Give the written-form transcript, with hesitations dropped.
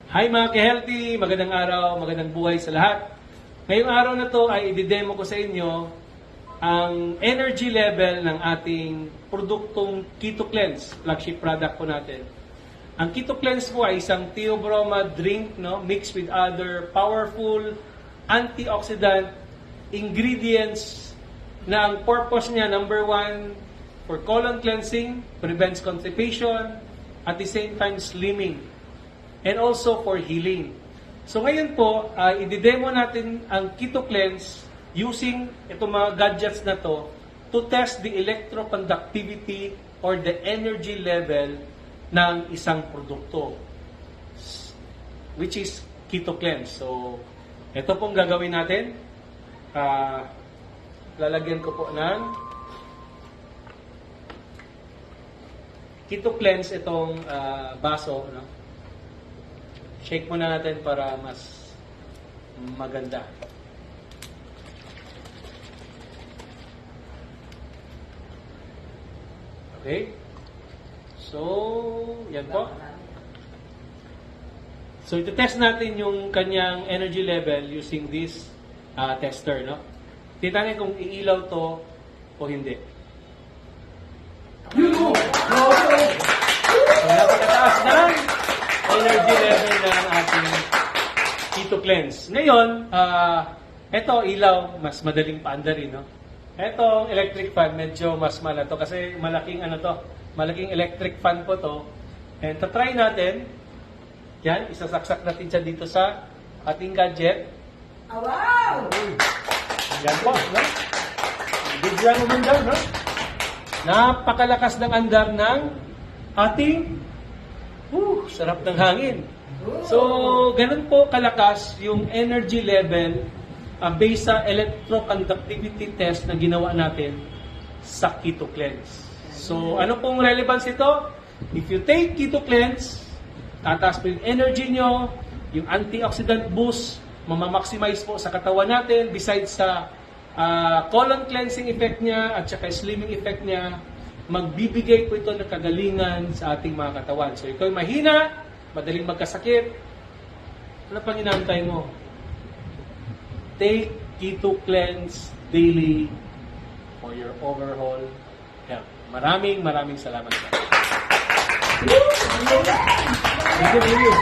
Hi mga ka-healthy, magandang araw, magandang buhay sa lahat. Ngayong araw na to ay i-demo ko sa inyo ang energy level ng ating produktong Keto Cleanse, flagship product po natin. Ang Keto Cleanse po ay isang theobroma drink, no, mixed with other powerful antioxidant ingredients na ang purpose niya, number one, for colon cleansing, prevents constipation, at the same time slimming, and also for healing. So ngayon po, i-demo natin ang Keto Cleanse using itong mga gadgets na to test the electroconductivity or the energy level ng isang produkto, which is Keto Cleanse. So, ito pong gagawin natin. Lalagyan ko po ng Keto Cleanse itong baso, no? Shake muna natin para mas maganda. Okay? So, yan po. So, ito-test natin yung kanyang energy level using this tester, no? Tingnan kung iilaw to o hindi. So, napakataas na energy level ng ating Keto Cleanse. Ngayon, ito ilaw, mas madaling paandarin, no? Ito, electric fan, medyo mas malato kasi malaking malaking electric fan po to. And try natin. Yan, isasaksak natin siya dito sa ating gadget. Oh, wow! Yan po, no? Biglang umandar, no? Napakalakas ng andar ng ating sarap ng hangin. So, ganun po kalakas yung energy level based sa electroconductivity test na ginawa natin sa Keto Cleanse. So, ano pong relevance ito? If you take Keto Cleanse, tataas po yung energy nyo, yung antioxidant boost, mamamaximize po sa katawan natin, besides sa colon cleansing effect niya at saka slimming effect niya, magbibigay po ito ng kagalingan sa ating mga katawan. So, ikaw mahina, madaling magkasakit, ano pang inaantay mo? Take Keto Cleanse daily for your overall health. Maraming salamat. Thank you.